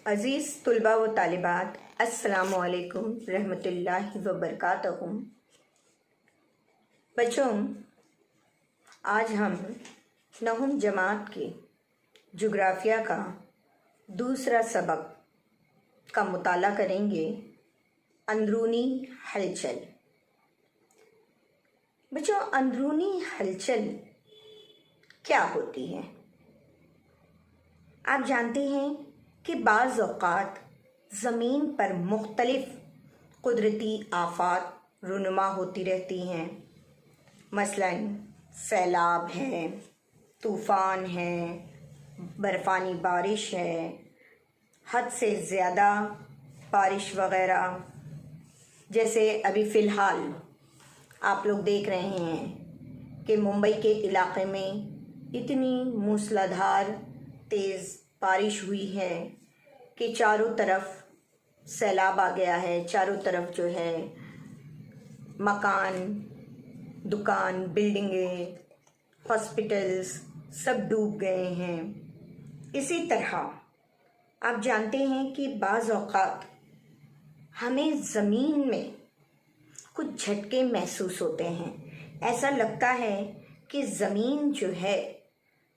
अज़ीज़ तलबा व तालिबात, अस्सलामु अलैकुम रहमतुल्लाहि व बरकातहू। बच्चों, आज हम नवम जमात के जोग्राफिया का दूसरा सबक का मुताला करेंगे, अंदरूनी हलचल। बच्चों, अंदरूनी हलचल क्या होती है? आप जानते हैं कि बाज़ औक़ात ज़मीन पर मुख्तलिफ़ कुदरती आफ़ात रुनुमा होती रहती हैं। मसलन सैलाब है, तूफ़ान है, बर्फ़ानी बारिश है, हद से ज़्यादा बारिश वग़ैरह। जैसे अभी फ़िलहाल आप लोग देख रहे हैं कि मुंबई के इलाक़े में इतनी मूसलाधार तेज़ बारिश हुई है कि चारों तरफ सैलाब आ गया है। चारों तरफ जो है मकान, दुकान, बिल्डिंगें, हॉस्पिटल्स सब डूब गए हैं। इसी तरह आप जानते हैं कि बाज़ औक़ात हमें ज़मीन में कुछ झटके महसूस होते हैं। ऐसा लगता है कि ज़मीन जो है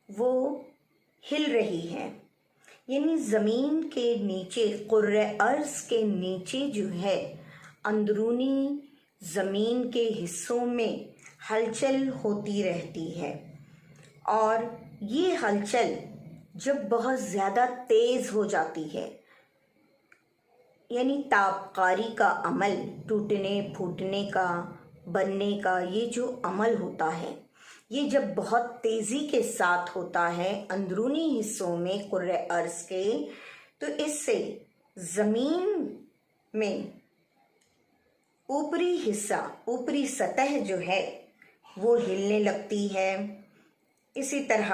वो हिल रही है, यानी ज़मीन के नीचे, कुर्रे अर्ज़ के नीचे जो है अंदरूनी ज़मीन के हिस्सों में हलचल होती रहती है। और ये हलचल जब बहुत ज़्यादा तेज़ हो जाती है, यानी ताबकारी का अमल, टूटने फूटने का, बनने का ये जो अमल होता है, ये जब बहुत तेज़ी के साथ होता है अंदरूनी हिस्सों में कुर्रे अर्ज़ के, तो इससे ज़मीन में ऊपरी हिस्सा, ऊपरी सतह जो है वो हिलने लगती है। इसी तरह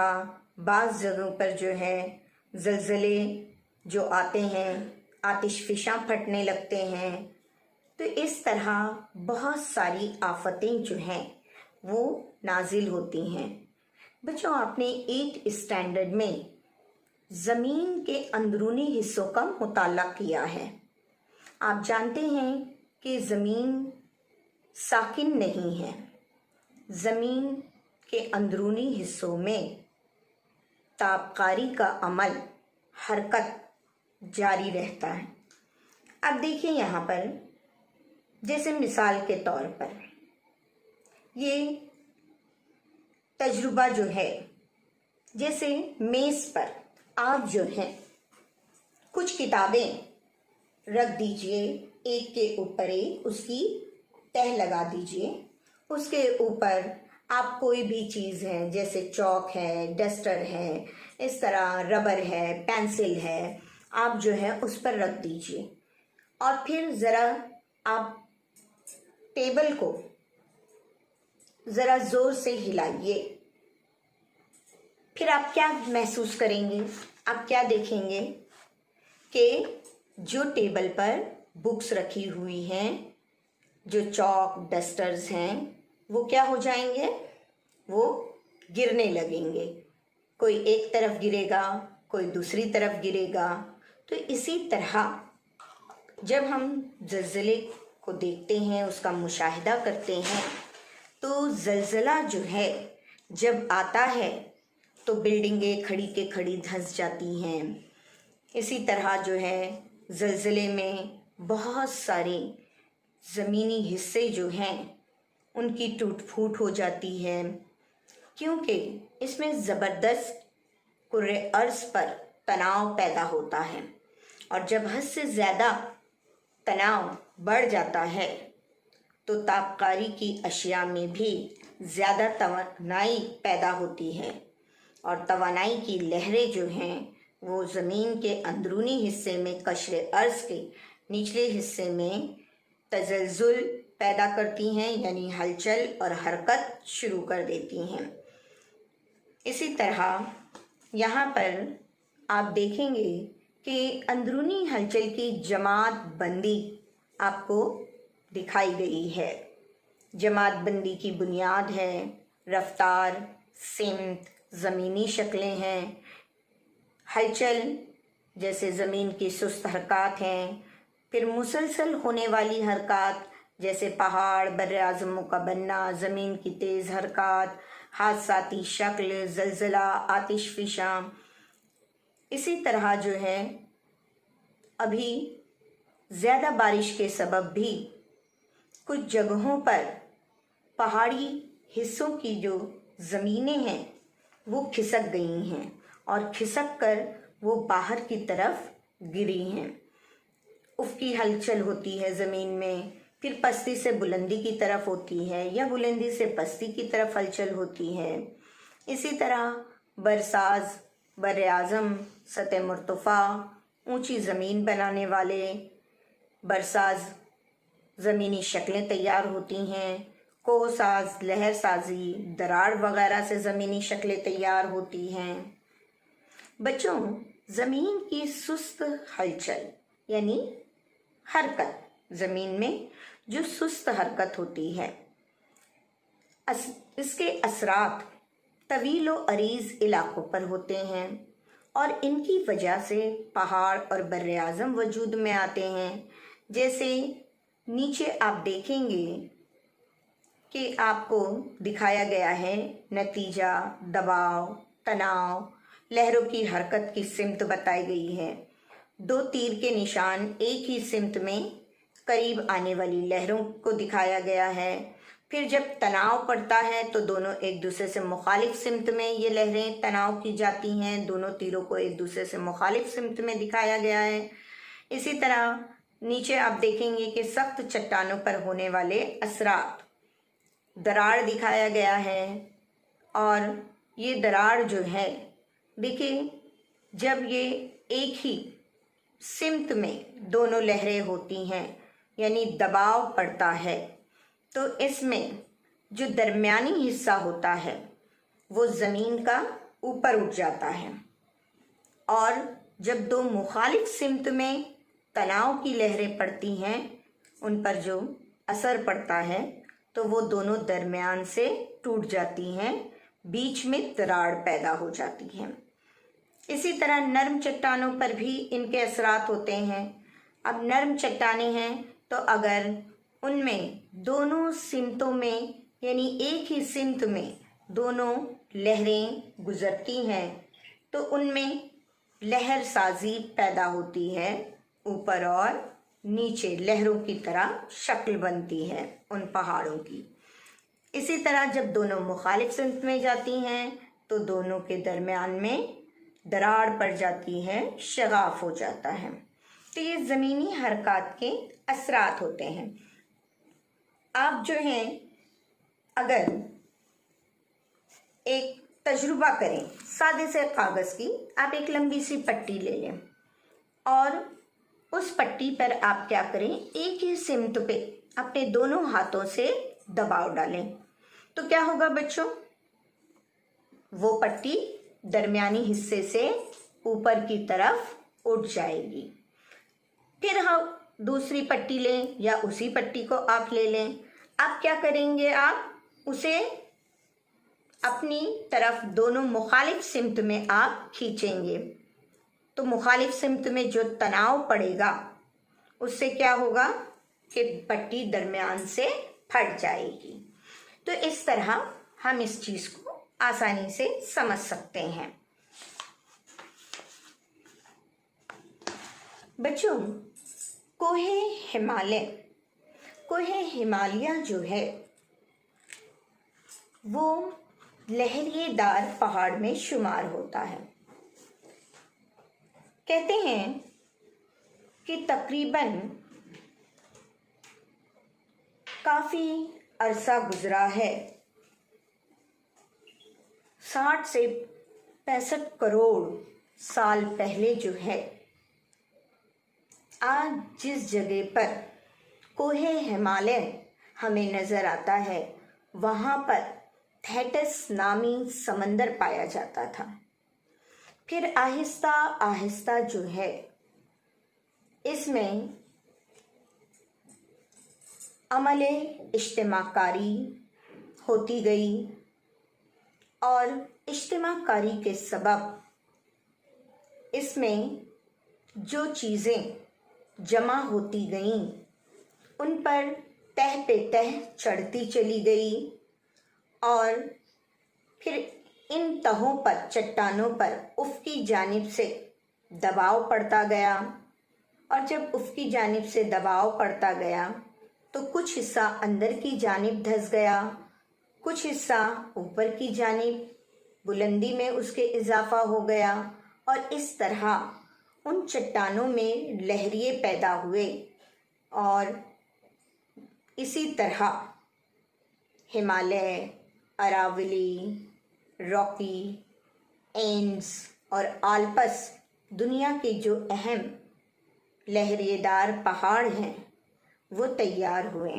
बाज़ जगहों पर जो है ज़लज़ले जो आते हैं, आतिशफ़िशां फटने लगते हैं। तो इस तरह बहुत सारी आफ़तें जो हैं वो नाजिल होती हैं। बच्चों, आपने 8th स्टैंडर्ड में ज़मीन के अंदरूनी हिस्सों का मुताला किया है। आप जानते हैं कि ज़मीन साकिन नहीं है। ज़मीन के अंदरूनी हिस्सों में ताबकारी का अमल, हरकत जारी रहता है। अब देखिए यहाँ पर, जैसे मिसाल के तौर पर ये तजुर्बा जो है, जैसे मेज़ पर आप जो है कुछ किताबें रख दीजिए, एक के ऊपर एक, उसकी तह लगा दीजिए। उसके ऊपर आप कोई भी चीज़ है, जैसे चॉक है, डस्टर है, इस तरह रबर है, पेंसिल है, आप जो है उस पर रख दीजिए। और फिर ज़रा आप टेबल को ज़रा ज़ोर से हिलाइए। फिर आप क्या महसूस करेंगे? आप क्या देखेंगे कि जो टेबल पर बुक्स रखी हुई हैं, जो चॉक डस्टर्स हैं, वो क्या हो जाएंगे? वो गिरने लगेंगे। कोई एक तरफ गिरेगा, कोई दूसरी तरफ गिरेगा। तो इसी तरह जब हम ज़लज़ले को देखते हैं, उसका मुशाहिदा करते हैं, तो ज़लज़ला जो है जब आता है तो बिल्डिंगें खड़ी के खड़ी धंस जाती हैं। इसी तरह जो है ज़लज़ले में बहुत सारे ज़मीनी हिस्से जो हैं उनकी टूट फूट हो जाती है, क्योंकि इसमें ज़बरदस्त कुर्रे अर्ज़ पर तनाव पैदा होता है। और जब हद से ज़्यादा तनाव बढ़ जाता है तो ताबकारी की अशिया में भी ज़्यादा तवानाई पैदा होती है। और तवानाई की लहरें जो हैं वो ज़मीन के अंदरूनी हिस्से में, कशरे अर्ज़ के निचले हिस्से में तज़ल्ज़ुल पैदा करती हैं, यानी हलचल और हरकत शुरू कर देती हैं। इसी तरह यहाँ पर आप देखेंगे कि अंदरूनी हलचल की जमात बंदी आपको दिखाई गई है। जमात बंदी की बुनियाद है रफ्तार, सिमत, ज़मीनी शक्लें हैं, हलचल जैसे ज़मीन की सुस्त हरकत हैं, फिर मुसलसल होने वाली हरकत जैसे पहाड़ बर्रे आज़मों का बनना, ज़मीन की तेज़ हरकत, हादसाती शक्ल, ज़लज़ला, आतिशफ़िशा। इसी तरह जो है अभी ज़्यादा बारिश के सबब भी कुछ जगहों पर पहाड़ी हिस्सों की जो ज़मीनें हैं वो खिसक गई हैं और खिसक कर वो बाहर की तरफ गिरी हैं। उफ़क़ी हलचल होती है ज़मीन में, फिर पस्ती से बुलंदी की तरफ होती है या बुलंदी से पस्ती की तरफ हलचल होती है। इसी तरह बरसाज, बर्रे आज़म, सतह मुर्तफ़ा, ऊंची ज़मीन बनाने वाले बरसाज ज़मीनी शक्लें तैयार होती हैं। कोहसाज, लहर साजी, दरार वगैरह से ज़मीनी शक्लें तैयार होती हैं। बच्चों, ज़मीन की सुस्त हलचल यानी हरकत, ज़मीन में जो सुस्त हरकत होती है, इसके असरात तवील व अरीज़ इलाक़ों पर होते हैं और इनकी वजह से पहाड़ और बर्रे आज़म वजूद में आते हैं। जैसे नीचे आप देखेंगे कि आपको दिखाया गया है नतीजा, दबाव, तनाव, लहरों की हरकत की सिमत बताई गई है। दो तीर के निशान एक ही सिमत में करीब आने वाली लहरों को दिखाया गया है। फिर जब तनाव पड़ता है तो दोनों एक दूसरे से मुखालिफ सिमत में ये लहरें तनाव की जाती हैं। दोनों तीरों को एक दूसरे से मुखालिफ सिमत में दिखाया गया है। इसी तरह नीचे आप देखेंगे कि सख्त चट्टानों पर होने वाले असरात, दरार दिखाया गया है। और ये दरार जो है, देखिए, जब ये एक ही सिमत में दोनों लहरें होती हैं यानी दबाव पड़ता है, तो इसमें जो दरमियानी हिस्सा होता है वो ज़मीन का ऊपर उठ जाता है और जब दो मुखालिफ सिमत में तनाव की लहरें पड़ती हैं, उन पर जो असर पड़ता है तो वो दोनों दरमियान से टूट जाती हैं, बीच में दरार पैदा हो जाती है। इसी तरह नरम चट्टानों पर भी इनके असरात होते हैं। अब नरम चट्टानें हैं तो अगर उनमें दोनों सिमतों में यानी एक ही सिमत में दोनों लहरें गुजरती हैं तो उनमें लहर साजी पैदा होती है, ऊपर और नीचे लहरों की तरह शक्ल बनती है उन पहाड़ों की। इसी तरह जब दोनों मुखालिफ सिमत में जाती हैं तो दोनों के दरमियान में दरार पड़ जाती है, शगाफ हो जाता है। तो ये ज़मीनी हरकत के असरात होते हैं। आप जो हैं अगर एक तजुर्बा करें, सादे से कागज़ की आप एक लंबी सी पट्टी ले लें और उस पट्टी पर आप क्या करें, एक ही सिमत पे अपने दोनों हाथों से दबाव डालें तो क्या होगा बच्चों, वो पट्टी दरमियानी हिस्से से ऊपर की तरफ उठ जाएगी। फिर हम दूसरी पट्टी लें या उसी पट्टी को आप ले लें। अब क्या करेंगे, आप उसे अपनी तरफ दोनों मुखालिफ सिमत में आप खींचेंगे तो मुखालिफ सिमत में जो तनाव पड़ेगा उससे क्या होगा कि पट्टी दरमियान से फट जाएगी। तो इस तरह हम इस चीज़ को आसानी से समझ सकते हैं। बच्चों, कोहे हिमालय जो है वो लहरिएदार पहाड़ में शुमार होता है। कहते हैं कि तकरीबन काफ़ी अरसा गुजरा है, 60 से 65 करोड़ साल पहले जो है, आज जिस जगह पर कोहे हिमालय हमें नज़र आता है वहाँ पर थेटिस नामी समंदर पाया जाता था। फिर आहिस्ता आहिस्ता जो है इसमें अमले इज्तिमाकारी होती गई और इज्तिमाकारी के सबब इसमें जो चीज़ें जमा होती गईं उन पर तह पे तह चढ़ती चली गई और फिर इन तहों पर, चट्टानों पर उफ़क़ी जानिब से दबाव पड़ता गया। और जब उफ़क़ी जानिब से दबाव पड़ता गया तो कुछ हिस्सा अंदर की जानिब धंस गया, कुछ हिस्सा ऊपर की जानिब बुलंदी में उसके इजाफा हो गया और इस तरह उन चट्टानों में लहरिए पैदा हुए। और इसी तरह हिमालय, अरावली, रॉकी, एंड्स और आल्प्स दुनिया के जो अहम लहरिएदार पहाड़ हैं वो तैयार हुए।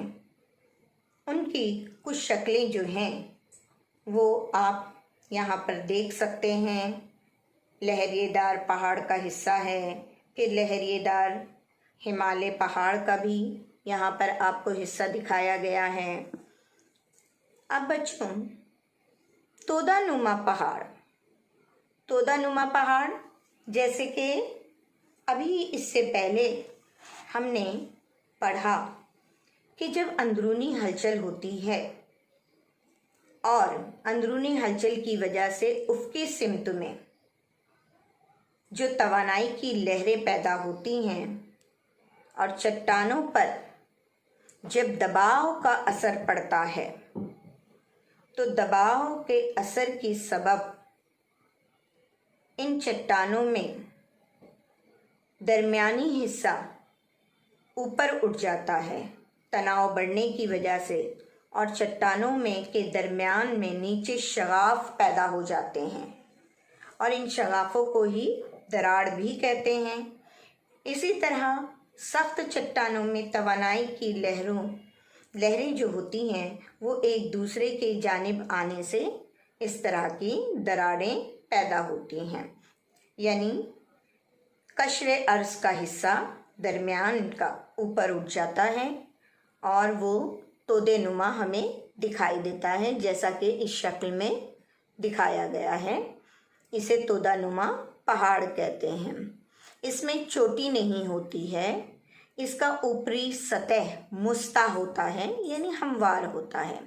उनकी कुछ शक्लें जो हैं वो आप यहाँ पर देख सकते हैं। लहरिएदार पहाड़ का हिस्सा है कि लहरिएदार हिमालय पहाड़ का भी यहाँ पर आपको हिस्सा दिखाया गया है। अब बच्चों, तोदानुमा पहाड़, तोदानुमा पहाड़ जैसे कि अभी इससे पहले हमने पढ़ा कि जब अंदरूनी हलचल होती है और अंदरूनी हलचल की वजह से उफ़क़ी सिमत में जो तवानाई की लहरें पैदा होती हैं और चट्टानों पर जब दबाव का असर पड़ता है तो दबाव के असर की सबब इन चट्टानों में दरमियानी हिस्सा ऊपर उठ जाता है तनाव बढ़ने की वजह से, और चट्टानों में के दरमियान में नीचे शगाफ पैदा हो जाते हैं और इन शगाफों को ही दरार भी कहते हैं। इसी तरह सख्त चट्टानों में तवानाई की लहरें जो होती हैं वो एक दूसरे के जानिब आने से इस तरह की दरारें पैदा होती हैं। यानी कशरे अर्ज़ का हिस्सा दरमियान का ऊपर उठ जाता है और वो तोदेनुमा हमें दिखाई देता है, जैसा कि इस शक्ल में दिखाया गया है। इसे तोदानुमा पहाड़ कहते हैं। इसमें चोटी नहीं होती है, इसका ऊपरी सतह मुस्ता होता है यानी हमवार होता है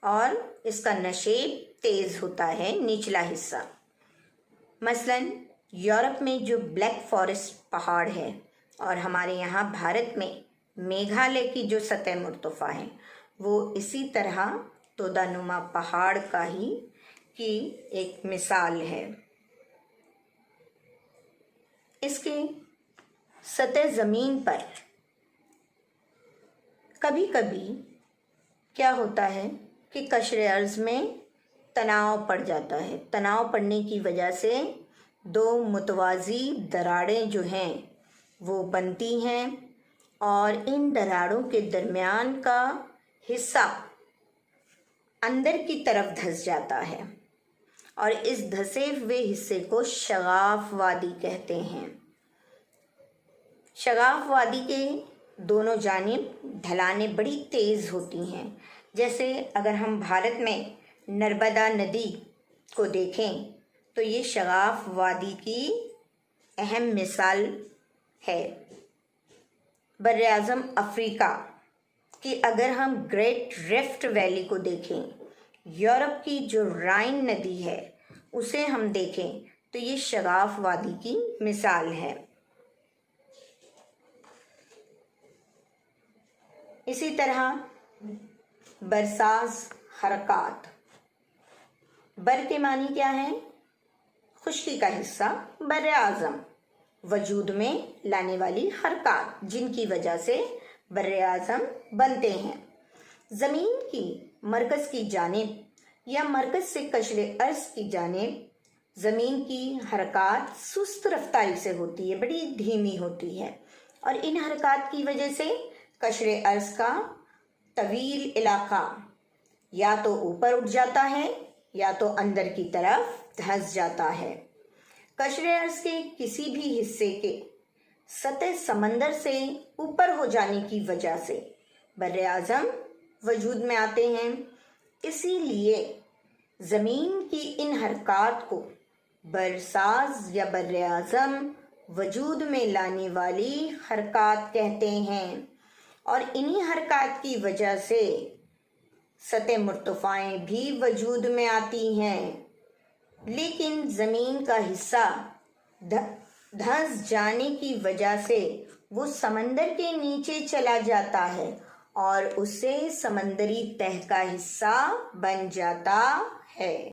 और इसका नशेब तेज़ होता है निचला हिस्सा। मसलन यूरोप में जो ब्लैक फॉरेस्ट पहाड़ है और हमारे यहाँ भारत में मेघालय की जो सतह मुर्तफ़ा है वो इसी तरह तोदानुमा पहाड़ का ही की एक मिसाल है। इसके सतह ज़मीन पर कभी कभी क्या होता है कि कशरे अर्ज़ में तनाव पड़ जाता है। तनाव पड़ने की वजह से दो मुतवाज़ी दरारें जो हैं वो बनती हैं और इन दरारों के दरमियान का हिस्सा अंदर की तरफ धंस जाता है और इस धंसे हुए हिस्से को शगाफ वादी कहते हैं। शगाफ वादी के दोनों जानिब ढलानें बड़ी तेज़ होती हैं। जैसे अगर हम भारत में नर्मदा नदी को देखें तो ये शगाफ वादी की अहम मिसाल है। बर्र-ए-आज़म अफ्रीका की अगर हम ग्रेट रिफ्ट वैली को देखें, यूरोप की जो राइन नदी है उसे हम देखें तो ये शगाफ वादी की मिसाल है। इसी तरह बरसाज हरकात, बर के मानी क्या है? खुश्की का हिस्सा बर्र-ए-आज़म, वजूद में लाने वाली हरकात जिनकी वजह से बर्र-ए-आज़म बनते हैं। ज़मीन की मरकज़ की जानिब या मरकज़ से कशरे अर्ज़ की जानिब ज़मीन की हरकात सुस्त रफ्तारी से होती है, बड़ी धीमी होती है और इन हरकात की वजह से कशरे अर्ज़ का तवील इलाका या तो ऊपर उठ जाता है या तो अंदर की तरफ धंस जाता है। कशरे अर्ज़ के किसी भी हिस्से के सतह समंदर से ऊपर हो जाने की वजह से बर्र-ए-आज़म वजूद में आते हैं। इसीलिए ज़मीन की इन हरकात को बरसाज या बर्र-ए-आज़म وجود میں لانے والی حرکات کہتے ہیں، اور انہی حرکات کی وجہ سے سطح مرتفعیں بھی وجود میں آتی ہیں۔ لیکن زمین کا حصہ دھنس جانے کی وجہ سے وہ سمندر کے نیچے چلا جاتا ہے اور اس سے سمندری تہہ کا حصہ بن جاتا ہے۔